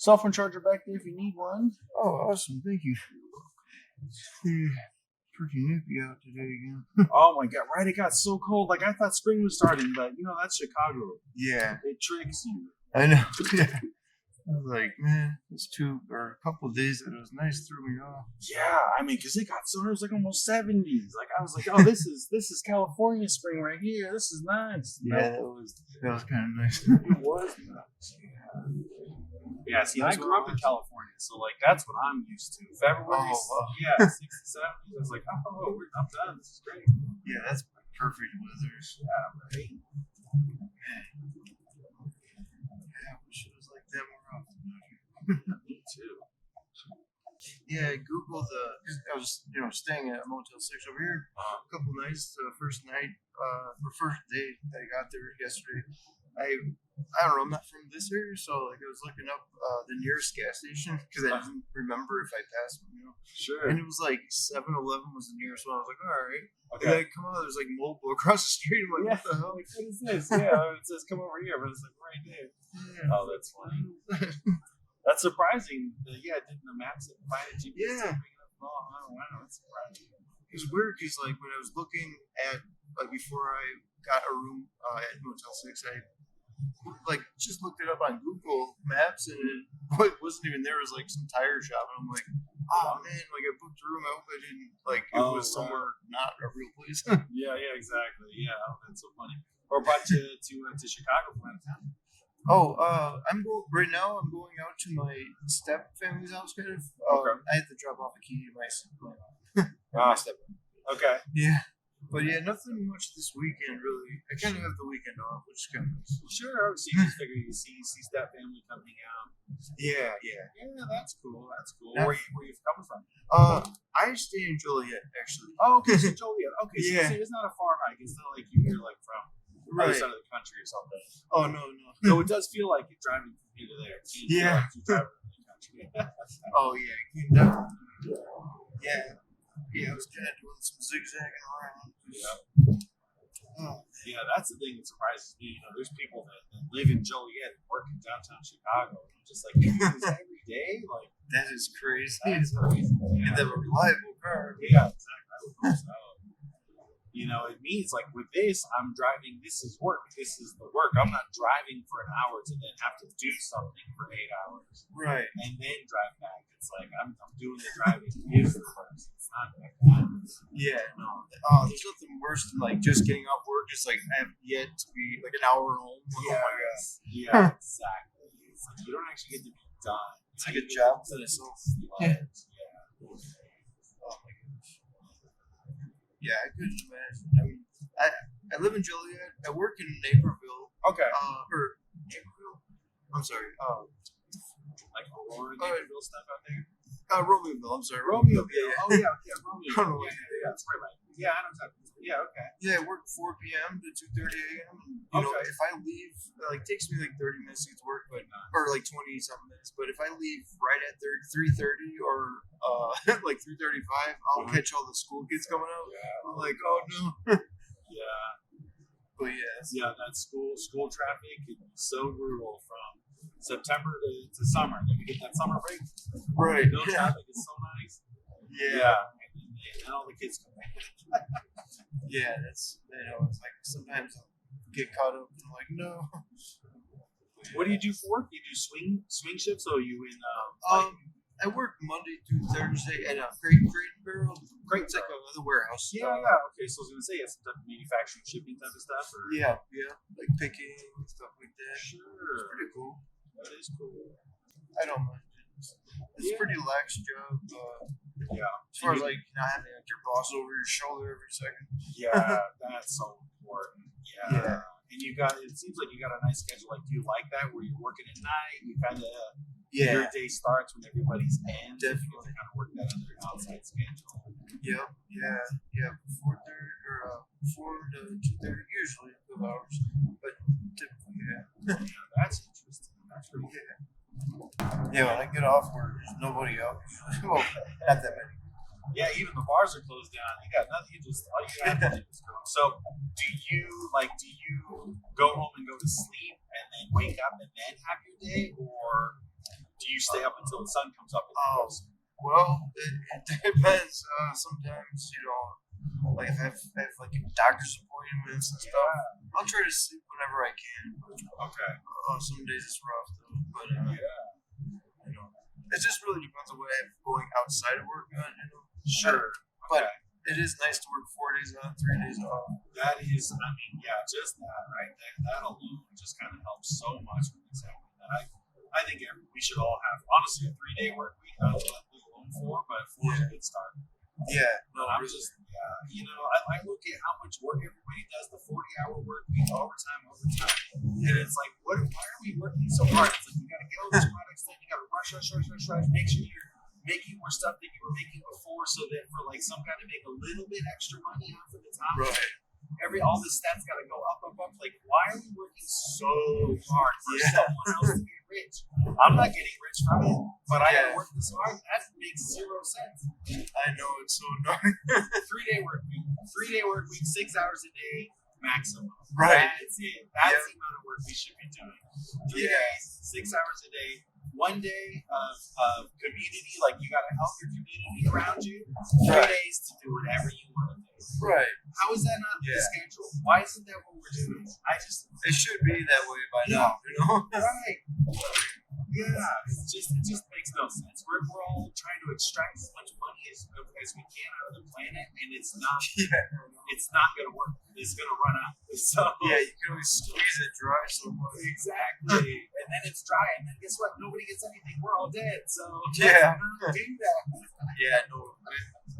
Cell phone charger back there if you need one. Oh, awesome. Thank you. Pretty nippy out today again. Oh my god, right? It got so cold. Like, I thought spring was starting, but that's Chicago. Yeah. It tricks you. I know. Yeah. I was like, man, it's a couple of days that it was nice, threw me off. Yeah, I mean, because it got so, it was like almost 70s. Like, I was like, oh, this is California spring right here. This is nice. Yeah, that was kind of nice. It was nice. Yeah, see, I grew up in California, so, like, that's what I'm used to. February, 60s, 70s. I was like, oh, I'm done. This is great. Yeah, that's perfect weather. Yeah, right. Yeah, I wish it was like that more often. Me too. Yeah, I Googled, I was, staying at a Motel 6 over here a couple nights, first night, or first day that I got there yesterday. I don't know, I'm not from this area, so like I was looking up the nearest gas station because I didn't remember if I passed one, Sure. And it was like 7-Eleven was the nearest one. I was like, all right. Okay. And then I come out, there's like Mobile across the street. I'm like, what the hell? Like, what is this? Yeah, it says come over here, but it's like right there. Yeah. Oh, that's funny. That's surprising. Didn't the maps find it? Yeah. Oh, wow, that's surprising. It was weird because like when I was looking at, like before I got a room at Motel 6, I like just looked it up on Google Maps, and what wasn't even there was like some tire shop, and I'm like, oh man, like I booked a room. I hope I didn't like it was somewhere not a real place. Yeah, exactly. Yeah, that's so funny. Or brought you to Chicago from out of town. I'm going out to my step family's house, kind of. Okay. I had to drop off a key to my step. Okay. Yeah. But yeah, nothing much this weekend really. I kind of have the weekend off, which is kind of nice. Sure. So you just figure you see step family coming out. Yeah. Yeah, that's cool. That's cool. Yeah. Where you coming from? I stay in Joliet actually. Oh, okay. So Joliet. Okay, so Yeah. it's not a far hike. It's not like you're like from the other side of the country or something. Oh no. So it does feel like you're driving from here to there. Yeah. Like you're driving from the country. Oh yeah, definitely. Yeah. Yeah, I was kind of doing some zigzagging around. Yeah, that's the thing that surprises me. There's people that live in Joliet and work in downtown Chicago. And I'm just like, you do this every day? Like, that is crazy. That's crazy. And they have a reliable car. Yeah, exactly. I would hope so. It means like with this, I'm driving. This is work. This is the work. I'm not driving for an hour to then have to do something for 8 hours, Right? And then drive back. It's like I'm doing the driving is the work. It's not like that. Yeah, no. Oh, there's nothing worse than like just getting off work. Just like I have yet to be like an hour home. Yeah, oh my god. Yeah, exactly. It's like you don't actually get to be done. It's like a job for itself. Yeah. Oh my gosh. Yeah, I couldn't imagine. I mean, I live in Joliet. I work in Naperville. Okay. Or Naperville. I'm sorry. Like Aurora, Naperville stuff out there. Romeoville. I'm sorry. Romeoville. Yeah. Oh yeah, Romeoville. I don't know what That's right. Yeah, I know exactly. Yeah, okay. Yeah, I work 4 p.m. to 2:30 a.m. And, if I leave, it takes me like 30 minutes to get to work, or like 20-something minutes. But if I leave right at 3:30 or like 3:35, I'll catch all the school kids coming out. Yeah. I'm like, oh no. Yeah. But yeah. Yeah, that school traffic can be so brutal from September to summer. Then we get that summer break. Right. No traffic is so nice. Yeah. And all the kids come back. Yeah, it's like sometimes I'll get caught up and I'm like, no. What do you do for work? You do swing shifts, or are you in I work Monday through Thursday at a Crate and Barrel. It's like a warehouse. Yeah. Okay, so I was gonna say it's some type of manufacturing, shipping type of stuff, or yeah, like picking and stuff like that. Sure, it's pretty cool. That is cool. I don't mind. It's a pretty lax job. As far as like not having like your boss over your shoulder every second. Yeah, that's so important. Yeah. And it seems like you got a nice schedule. Like, do you like that where you're working at night? You kind of your day starts when everybody's in. Definitely. You kind of work that under your outside schedule. Yep. Yeah. 4:30 or 4 to 2:30 usually 2 hours, but typically That's interesting. That's really good. Yeah, when I get off work, there's nobody out. Well, not that many. Yeah, even the bars are closed down. You got nothing. All you have to do is go. So, do you go home and go to sleep and then wake up and then have your day, or do you you stay up until the sun comes up? Well, it depends. Sometimes, like if I have like doctor's appointments and stuff, I'll try to sleep whenever I can. Okay. Some days it's rough though, but it just really depends on what I have going outside of work on. Sure. But it is nice to work 4 days on, 3 days off. That is, just that right there. That alone just kind of helps so much with this happening. I think we should all have, honestly, a 3-day work week. I don't know alone 4, but 4 is a good start. Yeah. No, I'm just, I look at how much work everybody does, the 40-hour work week, overtime. And it's like, why are we working so hard? It's like, you got to get all these products done. You got to rush. Make sure you're making more stuff that you were making before so that for like some kind of make a little bit extra money off of the top. Right. All the stats got to go up. Like, why are we working so hard for someone else to get rich? I'm not getting rich from it, but I got to work this hard. That makes 0 sense. I know, it's so annoying. 3-day work week. 3-day work week, 6 hours a day maximum. Right. That's it. That's the amount of work we should be doing. 3 days, 6 hours a day. 1 day of community, like you got to help your community around you. 3 days to do whatever you want to do. Right. How is that not the schedule? Why isn't that what we're doing? It should be that way by now, Right. Yeah. It just makes no sense. We're all trying to extract as much money as we can out of the planet, and it's not going to work. It's going to run out. So you can always squeeze it dry so much. Exactly. And then it's dry, and then guess what? Nobody gets anything. We're all dead. So do that.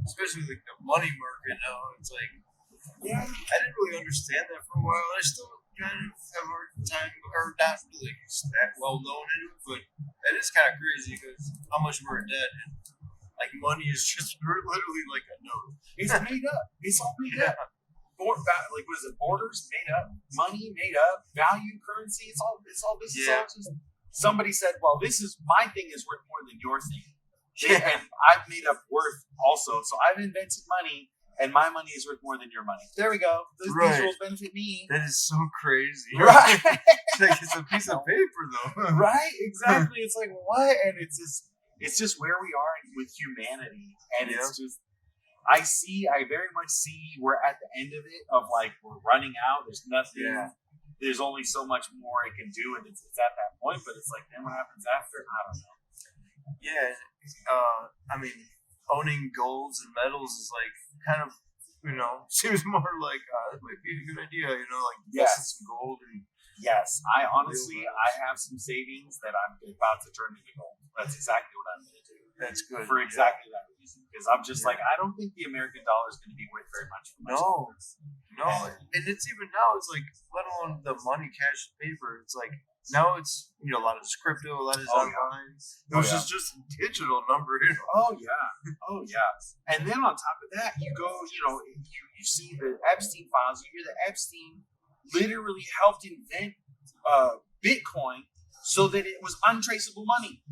Especially like the money market now. It's like, I didn't really understand that for a while. I still kind of have a hard time, or not really that well known in it, but it is kind of crazy because how much we're in debt, and like money is just literally like a note. It's made up. It's all made up. Like what is it? Borders made up, money made up, value, currency. It's all this is all just. Somebody said, "Well, my thing is worth more than your thing." And I've made up worth also. So I've invented money, and my money is worth more than your money. There we go. These rules benefit me. That is so crazy. Right? It's a piece of paper, though. Right? Exactly. It's like, what? And it's just where we are with humanity. And it's just, I very much see we're at the end of it, of like, we're running out. There's nothing. Yeah. There's only so much more it can do, and it's at that point. But it's like, then what happens after? I don't know. Yeah, owning golds and medals is like kind of, seems more like that might be a good idea. Some gold. And yes, I have some savings that I'm about to turn into gold. That's exactly what I'm going to do. That's good for exactly that reason. Because I'm just like, I don't think the American dollar is going to be worth very much. No, and it's even now. It's like, let alone the money, cash, paper. It's like. Now it's a lot of crypto, a lot is online. Which is just a digital number. Oh yeah. And then on top of that, you go, you see the Epstein files. You hear that Epstein literally helped invent Bitcoin so that it was untraceable money.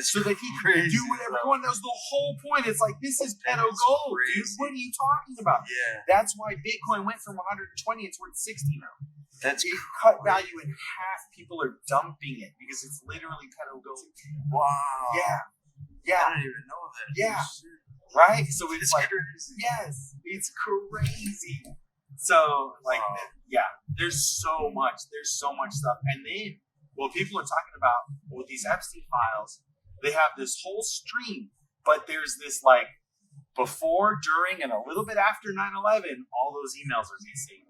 So that he could do whatever he wanted. That was the whole point. It's like, this is pedo gold, dude. What are you talking about? Yeah. That's why Bitcoin went from 120. It's worth 60 now. That's cut value in half. People are dumping it because it's literally pedo gold. Wow. Yeah. I didn't even know that. Yeah. Right? So it's like, crazy. Yes, it's crazy. So, like, there's so much stuff. And then, people are talking about, these Epstein files, they have this whole stream, but there's this, like, before, during, and a little bit after 9/11, all those emails are missing.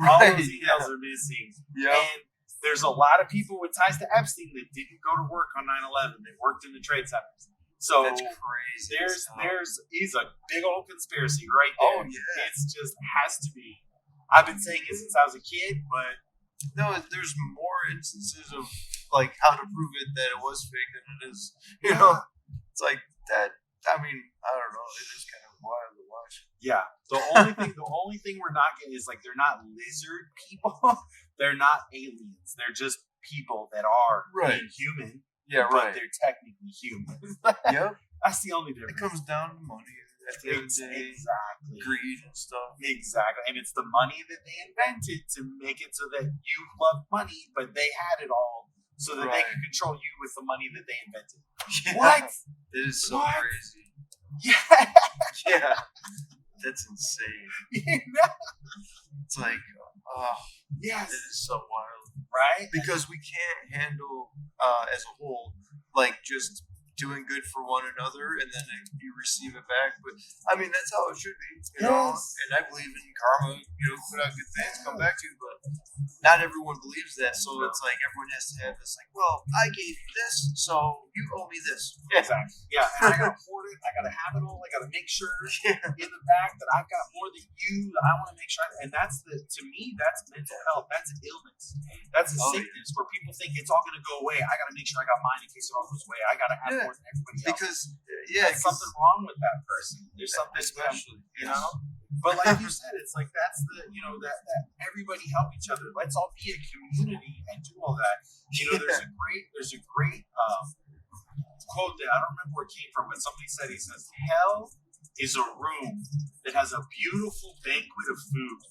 All those emails are missing. Yeah. And there's a lot of people with ties to Epstein that didn't go to work on 9/11. They worked in the trade centers. So that's crazy. There's a big old conspiracy right there. Oh yeah. It's just has to be. I've been saying it since I was a kid, but no, there's more instances of like how to prove it that it was fake than it is. It's like that. I mean, I don't know. It is kind of wild to watch. Yeah. The only thing we're not getting is like they're not lizard people. They're not aliens. They're just people that are inhuman. Yeah, but they're technically human. Yep. That's the only difference. It comes down to money at the end of the day. Exactly. Greed and stuff. Exactly. And it's the money that they invented to make it so that you love money, but they had it all so that they can control you with the money that they invented. Yeah. What? It is so What? crazy. Yeah. Yeah. That's insane. It's like, oh, Yes. it is so wild. Right? Because we can't handle, as a whole, like just doing good for one another and then you receive it back. But I mean, that's how it should be, you know. And I believe in karma. You know, put out good things, come back to you. But not everyone believes that, so it's like everyone has to have this, like, well, I gave you this, so you owe me this. Exactly. Yeah, and I gotta hoard it. I gotta have it all. I gotta make sure in the back that I've got more than you. I want to make sure, and that's to me, that's mental health. That's illness. That's a sickness where people think it's all gonna go away. I gotta make sure I got mine in case it all goes away. I gotta have more than everybody else. Because there's something wrong with that person. There's something especially, you know. But like you said, it's like that's the that everybody help each other. Let's all be a community and do all that. You know, there's a great quote that I don't remember where it came from, but somebody said, he says, hell is a room that has a beautiful banquet of food,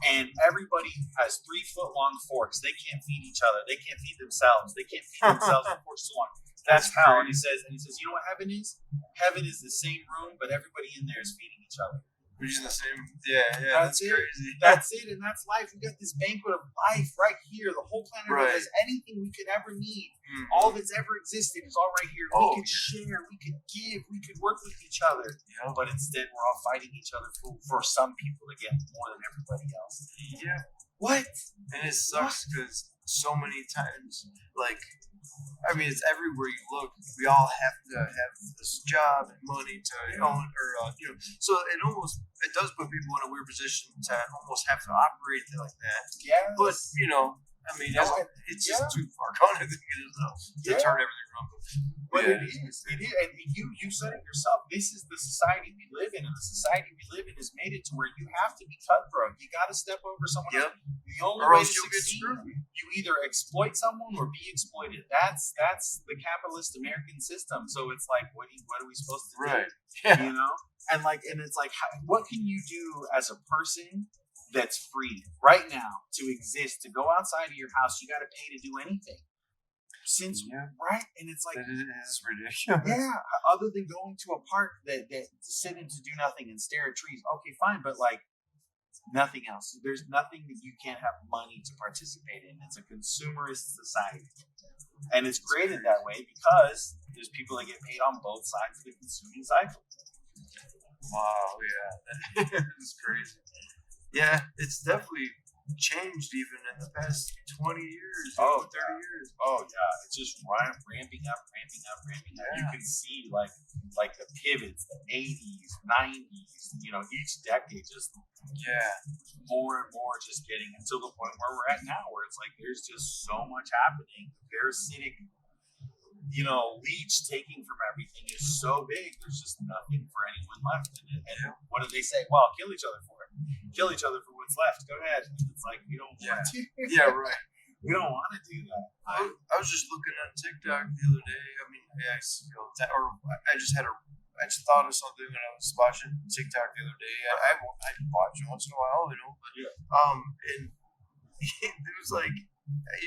and everybody has 3-foot long forks. They can't feed each other. They can't feed themselves. They can't feed themselves with forks so long. That's hell. And he says, you know what heaven is? Heaven is the same room, but everybody in there is feeding each other. Which is the same. Yeah, that's crazy. That's it, and that's life. We got this banquet of life right here. The whole planet Earth has anything we could ever need. All that's ever existed is all right here. We could share, we could give, we could work with each other. Yeah. But instead, we're all fighting each other for some people to get more than everybody else. Yeah. What? And it sucks because so many times, like, I mean, it's everywhere you look. We all have to have this job and money to own, or so it does put people in a weird position to almost have to operate like that. Yeah. But I mean, it's just too far gone. I think it is to turn everything around. But it is, and you said it yourself. This is the society we live in, and the society we live in has made it to where you have to be cutthroat. You got to step over someone else. The only way to succeed, you either exploit someone or be exploited. That's the capitalist American system. So it's like, what are we supposed to do? Right. Yeah. You know, and it's like, what can you do as a person that's free right now to exist, to go outside of your house? You got to pay to do anything. Right? And it's like, it is ridiculous. Yeah, other than going to a park that sit in to do nothing and stare at trees. Okay, fine, but like nothing else. There's nothing that you can't have money to participate in. It's a consumerist society. And it's created that way because there's people that get paid on both sides of the consuming cycle. Wow, yeah. It's crazy. Yeah, it's definitely changed even in the past 20 years, 30 years. Oh yeah, it's just ramping up. Yeah. You can see like the pivots, the 80s, 90s, each decade just more and more just getting until the point where we're at now, where it's like there's just so much happening. The parasitic leech taking from everything is so big, there's just nothing for anyone left. And what do they say? Well, kill each other for it. Kill each other for what's left. Go ahead. It's like, we don't want to. Yeah, right. We don't want to do that. I was just looking on TikTok the other day. I mean, I just thought of something when I was watching TikTok the other day. I watch it once in a while, but and it was like,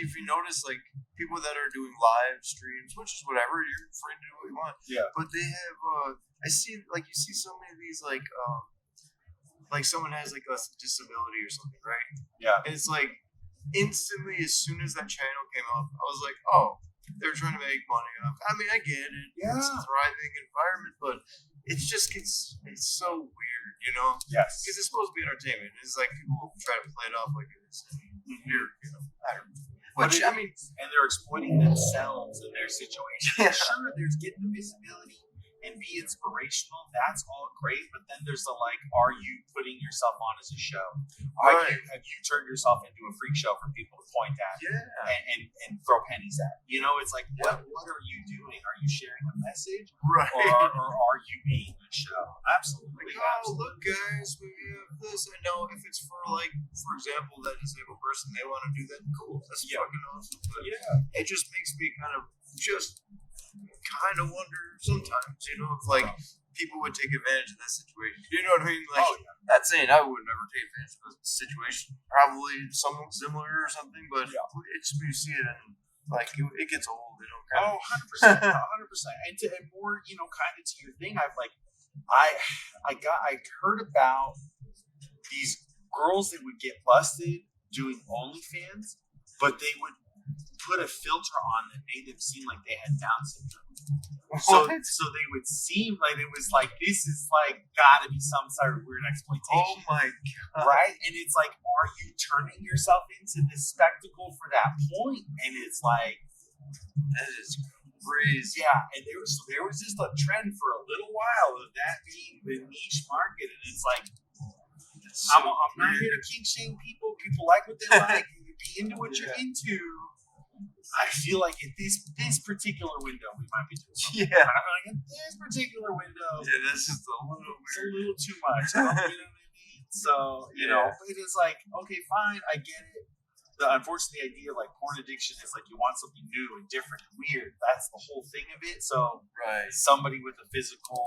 if you notice, like, people that are doing live streams, which is whatever, you're free to do what you want. Yeah. But they have, you see so many of these, like someone has, like, a disability or something, right? Yeah. And it's like, instantly, as soon as that channel came up, I was like, oh, they're trying to make money off. I mean, I get it. Yeah. It's a thriving environment, but it's so weird, Yes. Because it's supposed to be entertainment. It's like people try to play it off like it is. Here, I don't know. Which, and they're exploiting themselves in their situation. Yeah. Sure, there's getting the visibility and be inspirational. That's all great, but then there's the are you putting yourself on as a show? Have you turned yourself into a freak show for people to point at and throw pennies at? It's like, what are you doing? Are you sharing a message? Right. Or are you being a show? Absolutely. Look, guys, we have this. I know if it's for example, that disabled person, they want to do that, cool. That's fucking awesome. But it just makes me kind of wonder sometimes, if people would take advantage of that situation. You know what I mean? Not saying I would never take advantage of the situation. Probably somewhat similar or something, but it's you see it in like it gets old, you know. Oh, 100%, 100%. And more, kind of to your thing, I heard about these girls that would get busted doing OnlyFans, but they would put a filter on that made them seem like they had Down syndrome. So they would seem like it was like, this is like gotta be some sort of weird exploitation. Oh my god! Right? And it's like, are you turning yourself into this spectacle for that point? And it's like, that is crazy. Yeah, and there was just a trend for a little while of that being the niche market, and it's like, I'm not here to kink shame people. People like what they like. You can be into what you're into. I feel like in this particular window, we might be doing something. Yeah. I'm like, in this particular window, Yeah, that's just a little weird. It's a little too much. You know what I mean? So, it is like, okay, fine, I get it. Unfortunately, the idea of like porn addiction is like you want something new and different and weird. That's the whole thing of it. So, somebody with a physical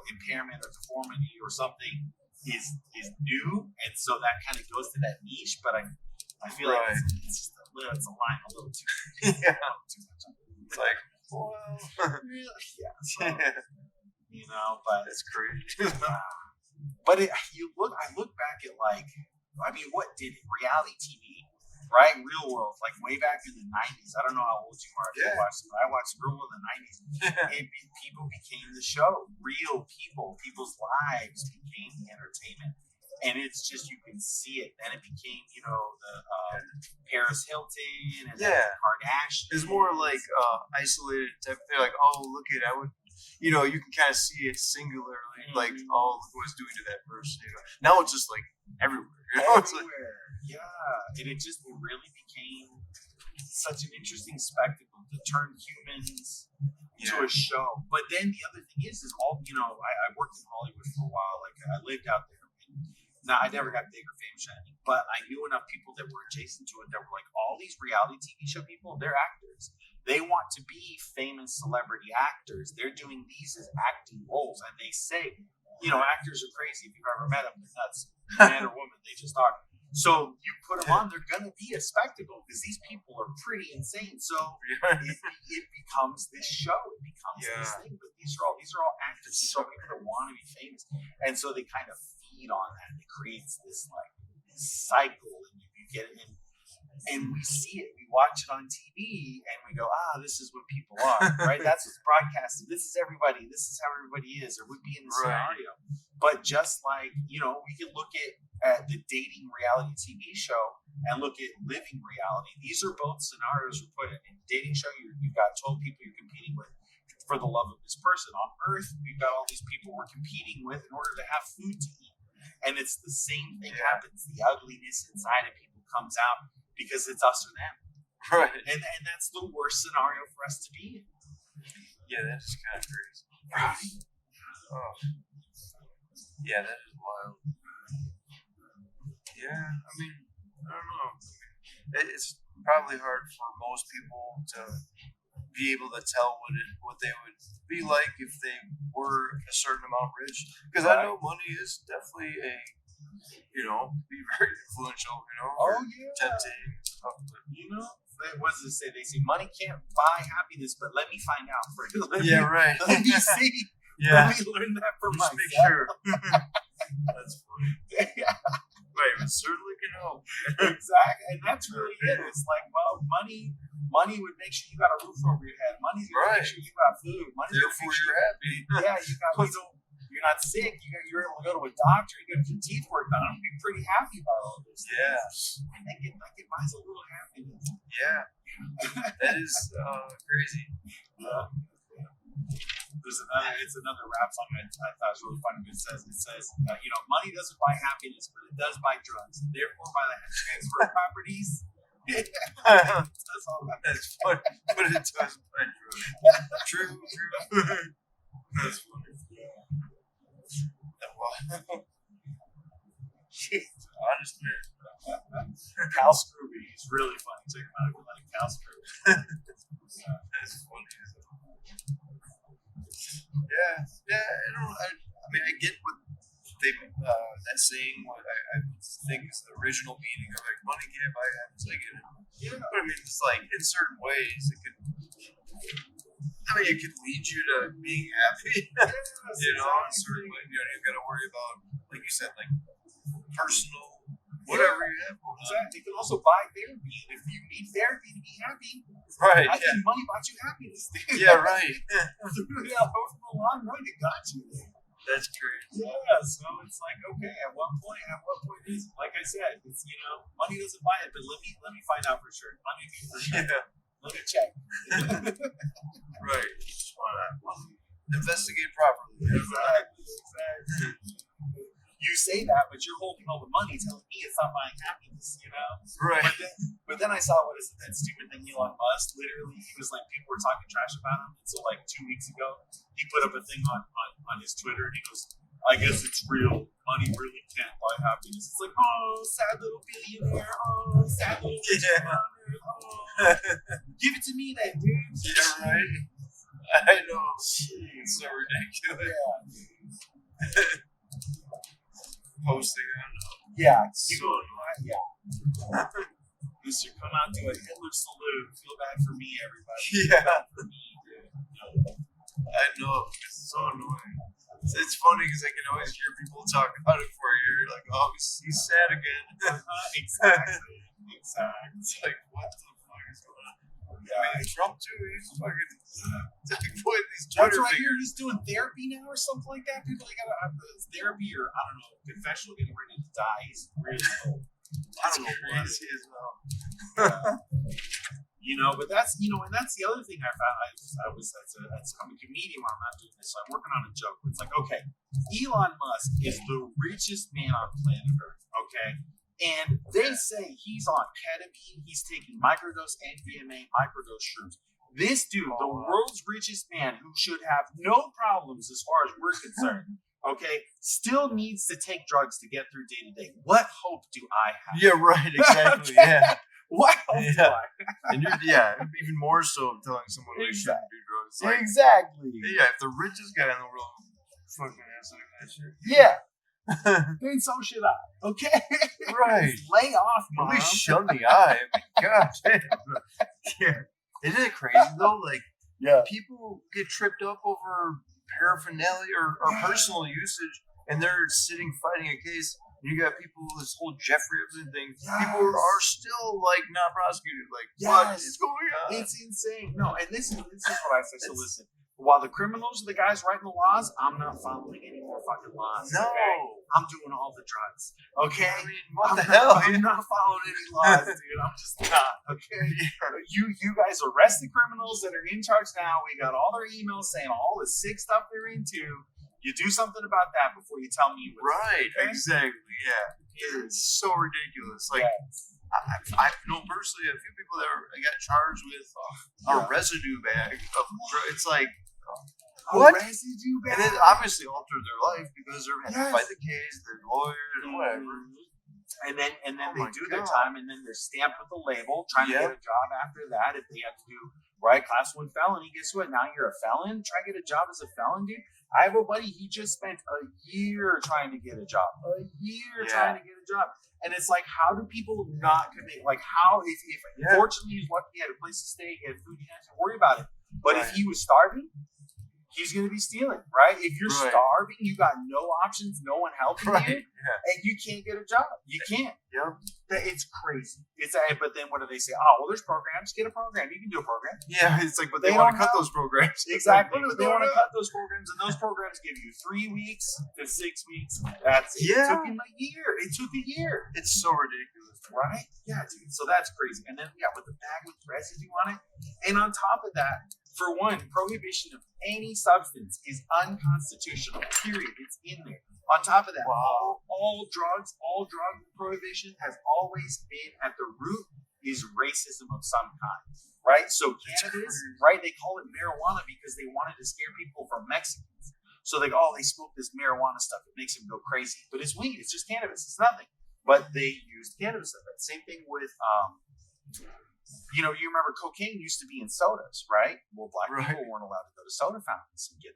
impairment or deformity or something is new, and so that kind of goes to that niche. But I feel like it's a line a little too much. Yeah. Too much. It's like, well, yeah. So, but that's crazy. But I look back at what did reality TV, right? Real World, like way back in the 90s. I don't know how old you are if you watched it, but I watched Real World in the 90s. People became the show. Real people, people's lives became the entertainment. And it's just, you can see it. Then it became, the Paris Hilton and the Kardashians. It's more like isolated type. They're like, oh, look at I would, you can kind of see it singularly, like, oh, look what it's doing to that person. Now it's just like everywhere. It's like, yeah, and it really became such an interesting spectacle to turn humans to a show. But then the other thing is all, I worked in Hollywood for a while. Like, I lived out there. Now, I never got big or famous or anything, but I knew enough people that were adjacent to it that were like, all these reality TV show people, they're actors. They want to be famous celebrity actors. They're doing these as acting roles. And they say, actors are crazy. If you've ever met them, they're nuts. Man or woman, they just are. So you put them on, they're going to be a spectacle because these people are pretty insane. So it becomes this show. It becomes this thing. But these are all actors. These are people that want to be famous. And so they kind of feed on that. It creates this like cycle, and you get it in. And we see it. We watch it on TV, and we go, this is what people are, right? That's what's broadcasted. This is everybody. This is how everybody is, or would be in the scenario. But just like, we can look at the dating reality TV show and look at living reality. These are both scenarios we're put in. In the dating show, you've got 12 people you're competing with for the love of this person. On Earth, we've got all these people we're competing with in order to have food to eat. And it's the same thing happens. The ugliness inside of people comes out because it's us or them. Right. And that's the worst scenario for us to be in. Yeah, that is kind of crazy. Right. Oh. Yeah, that is wild. Yeah, I mean, I don't know. It's probably hard for most people to be able to tell what they would be like if they were a certain amount rich. Because I know money is definitely be very influential, tempting. What does it say? They say money can't buy happiness, but let me find out for you. Let me see. Yeah. Let me learn that for myself. Make sure. That's funny. Right, it certainly can help. Exactly, and that's really it. It's like, well, money would make sure you got a roof over your head. Money's gonna make sure you got food. Money's therefore you're happy. Yeah, you're not sick. You're able to go to a doctor. You get your teeth worked on. I'm be pretty happy about all this. Yeah, I think it buys a little happiness. Yeah, that is crazy. It's another rap song I thought was really funny. It says, money doesn't buy happiness, but it does buy drugs. Therefore, by the transfer of properties, that's all that. That's funny, but it does buy drugs. True. That's funny. Honest man. Cal Scrooby, he's really funny. Check him out if you like Cal Scrooby. That's funny. Yeah. I mean, I get what they that saying. What I think is the original meaning of like money can't buy happiness. I get it. Yeah. But I mean, it's like in certain ways, it could lead you to being happy. Yes, You know, in exactly. certain way, you got to worry about, like you said, like personal whatever you have going on. Exactly. You can also buy therapy, and if you need therapy to be happy, Right. I think money buys you happiness. Yeah. Right. Over the long run, it got you there. That's crazy. Yeah, so it's like, okay, at what point is, like I said, it's, money doesn't buy it, but let me find out for sure. Let me be for sure. Yeah. Let me check. Right. Just want to investigate properly. Exactly. You say that, but you're holding all the money, telling me it's not buying happiness, Right. But then I saw, what is it, that stupid thing, Elon Musk, literally, he was like, people were talking trash about him, and so like 2 weeks ago, he put up a thing on his Twitter, and he goes, I guess it's real, money really can't buy happiness. It's like, oh, sad little billionaire, oh, sad little billionaire, oh. Give it to me then, dude. Yeah, right. I know. It's so ridiculous. Yeah. Posting on. Yeah. You going? Yeah. Mister, come out to a Hitler salute. Feel bad for me, everybody. Yeah. Feel bad for me, dude. I know. It's so annoying. It's funny because I can always hear people talk about it for you. You're like, oh, he's sad again. Exactly. Exactly. It's like, what the fuck is going on? Yeah. I mean, Trump too. He's fucking. What? He's That's Twitter right. figure. He's doing therapy now or something like that. People, they gotta have this therapy or, I don't know, confessional, getting ready to die. He's really old. I don't know what. Crazy as well. But that's, and that's the other thing I found. I'm a comedian when I'm not doing this, so I'm working on a joke. It's like, okay, Elon Musk is the richest man on planet Earth, okay? And they say he's on ketamine, he's taking microdose MDMA, microdose shrooms. This dude, the world's richest man, who should have no problems as far as we're concerned, okay, still needs to take drugs to get through day to day. What hope do I have? Yeah, right, exactly. Okay. Yeah. What hope do I have? And even more so telling someone they shouldn't do drugs. Like, Exactly. yeah, if the richest guy in the world fucking has like that shit. Yeah. Then so should I. Okay? Right. Lay off, At Mom. least shun the eye. I mean, God damn. Yeah. Isn't it crazy though? Like, Yeah. people get tripped up over paraphernalia or personal usage, and they're sitting fighting a case. And you got people, this whole Jeffrey Epstein thing. Yes. People are still like not prosecuted. Like, Yes. what is going on? It's insane. No, and this is what I say. So listen, while the criminals are the guys writing the laws, I'm not following any more fucking laws. No. Okay? I'm doing all the drugs. Okay? I mean, what the hell? I'm not following any laws, dude. I'm just not. Okay? You guys arrest the criminals that are in charge now. We got all their emails saying all the sick stuff they're into. You do something about that before you tell me. Right, okay? exactly, yeah. It's so ridiculous. Like, Yes. I know personally a few people that got charged with a residue bag of drugs. It's like, what? A residue bag? and it obviously altered their life because they're having to Yes. fight the case, they're lawyers, and whatever. And then Oh they my do their God. time, and then they're stamped with a label, trying to Yep. get a job after that. If they have to do class 1 felony, guess what? Now you're a felon. Try to get a job as a felon, dude. I have a buddy. He just spent a year trying to get a job. Trying to get a job. And it's like, how do people not commit? Like, how if fortunately he's lucky, he had a place to stay, he had food, he didn't have to worry about it. But if he was starving, he's going to be stealing, right? If you're starving, you got no options, no one helping you, and you can't get a job. You can't. Yep. It's crazy. But then what do they say? Oh, well, there's programs. Get a program. You can do a program. Yeah, it's like, but They they want don't to cut have- those programs. Exactly. Like, But they want to cut those programs, and those programs give you 3 weeks to 6 weeks. That's it. Yeah. It took him a year. It took a year. It's so ridiculous. Right? Yeah, dude. So that's crazy. And then, with the bag with residue on it. And on top of that, for one, prohibition of any substance is unconstitutional. Period. It's in there. On top of that, all drug prohibition has always been at the root is racism of some kind. Right? So cannabis, right? They call it marijuana because they wanted to scare people from Mexicans. So they smoke this marijuana stuff. It makes them go crazy. But it's weed. It's just cannabis. It's nothing. But they used cannabis. Same thing with, you remember cocaine used to be in sodas, right? Well, black people weren't allowed to go to soda fountains and get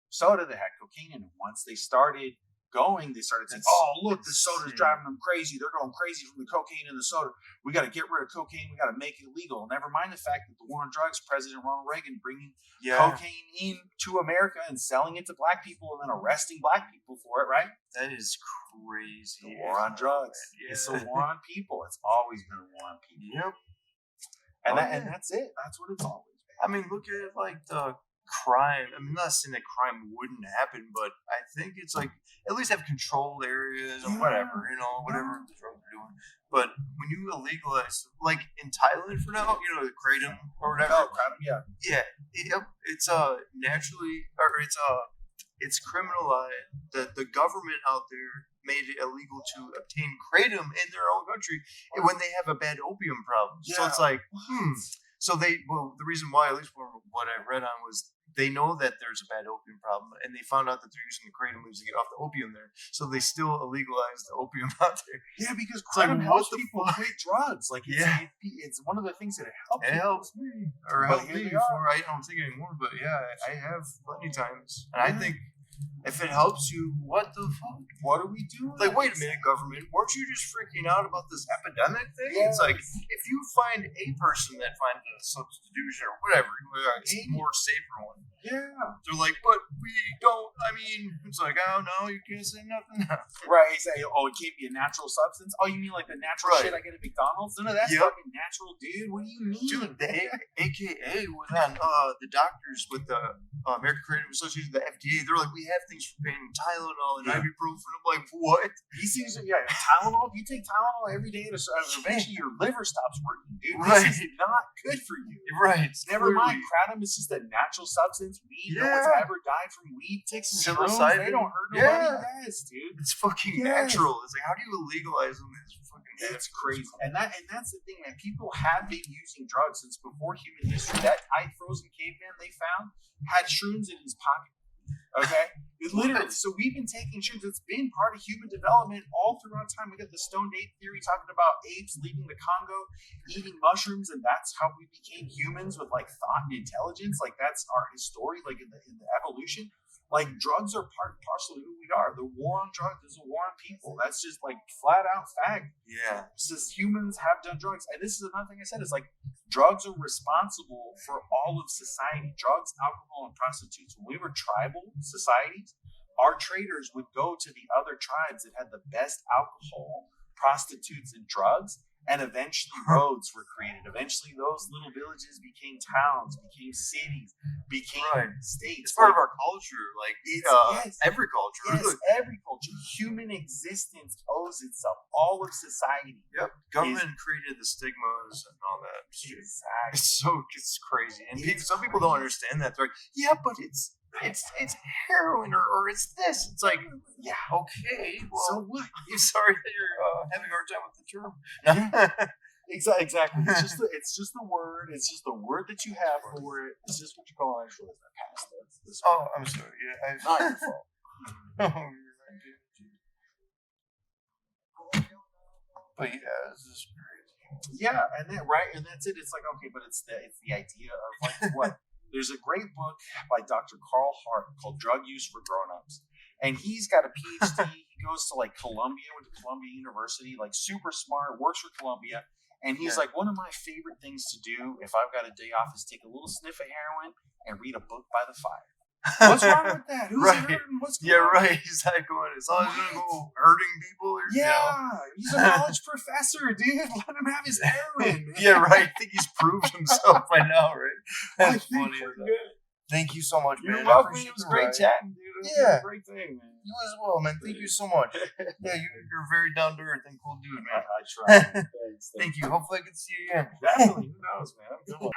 soda that had cocaine in it. Once they started going, they started saying, "Oh, look, the soda's driving them crazy. They're going crazy from the cocaine in the soda. We got to get rid of cocaine. We got to make it illegal." Never mind the fact that the war on drugs, President Ronald Reagan bringing cocaine into America and selling it to black people and then arresting black people for it, right? That is crazy. The war on drugs. Yeah. It's a war on people. It's always been a war on people. Yep. And that's it. That's what it's always been. I mean, look at like the crime. I mean, I'm not saying that crime wouldn't happen, but I think it's like at least have controlled areas or whatever, whatever the drugs are doing. But when you illegalize, like in Thailand for now, the kratom or whatever. Oh, kratom, yeah. Yeah, it's naturally, or it's criminalized. The government out there made it illegal to obtain kratom in their own country when they have a bad opium problem. Yeah. So it's like, So the reason why, at least what I read on, was they know that there's a bad opium problem, and they found out that they're using the kratom leaves to get off the opium there. So they still illegalized the opium out there. Yeah, because kratom helps people quit drugs. Like, it's one of the things that it helps. It helps me, or helped me before. I don't take it anymore, but yeah, I have plenty times, and I think. If it helps you, what the fuck? What are we doing? Like, wait a minute, government. Weren't you just freaking out about this epidemic thing? Yeah. It's like, if you find a person that finds a substitution or whatever, it's a more safer one. Yeah. They're like, but we don't, it's like, oh, no, you can't say nothing now. Right. You say, oh, it can't be a natural substance? Oh, you mean like the natural shit I get at McDonald's? None of that's fucking natural, dude. What do you mean? Dude, the AKA was on the doctors with the American Creative Association, the FDA. They're like, we have things for pain, Tylenol and ibuprofen. I'm like, what? These things are, Tylenol. If you take Tylenol every day, eventually your liver stops working, dude. Right. This is not good for you. Right. Never mind. Kratom is just a natural substance. Weed. No one's ever died from weed. Take some shrooms. They don't hurt nobody. Yes, dude. It's fucking natural. It's like, how do you legalize them? It's crazy. And that's the thing, man. People have been using drugs since before human history. That frozen caveman they found had shrooms in his pocket. Okay? Literally. So we've been taking shrooms. It's been part of human development all throughout time. We got the stoned ape theory talking about apes leaving the Congo, eating mushrooms, and that's how we became humans with like thought and intelligence. Like that's our history, like in the evolution. Like drugs are part and parcel of who we are. The war on drugs is a war on people. That's just like flat out fact. Yeah. It's just humans have done drugs. And this is another thing I said, is like drugs are responsible for all of society. Drugs, alcohol, and prostitutes. When we were tribal societies, our traders would go to the other tribes that had the best alcohol, prostitutes, and drugs. And eventually roads were created. Eventually those little villages became towns, became cities, became states. It's part of our culture. Like, every culture. Yes, every culture. Human existence owes itself. All of society. Yep. Government created the stigmas and all that. Exactly. It's crazy. And some people don't understand that. They're like, yeah, but it's heroin or it's this. It's like, okay. Well, so what? I'm sorry that you're having a hard time with the term. Exactly. It's just the word. It's just the word that you have for it. It's just what you call it. Actually, past. Oh, I'm sorry. Yeah, not your fault. But this is crazy. Yeah, and that's it. It's like, okay, but it's the idea of like what. There's a great book by Dr. Carl Hart called Drug Use for Grown-Ups. And he's got a PhD. He goes to like Columbia, went to Columbia University, like super smart, works for Columbia. And he's like, one of my favorite things to do if I've got a day off is take a little sniff of heroin and read a book by the fire. What's wrong with that? Who's hurting? What's going on? Right. He's not going. As long as you don't go hurting people. He's a college professor, dude. Let him have his heroin. Right. I think he's proved himself by now, right? That's funny. Thank you so much, man. You're welcome. It was great chatting, dude. It was a great thing, man. You as well, man. Thank you so much. You're very down to earth and cool dude, man. I try. Thanks. Thank you. Hopefully I can see you again. Definitely. Who knows, man? Good one.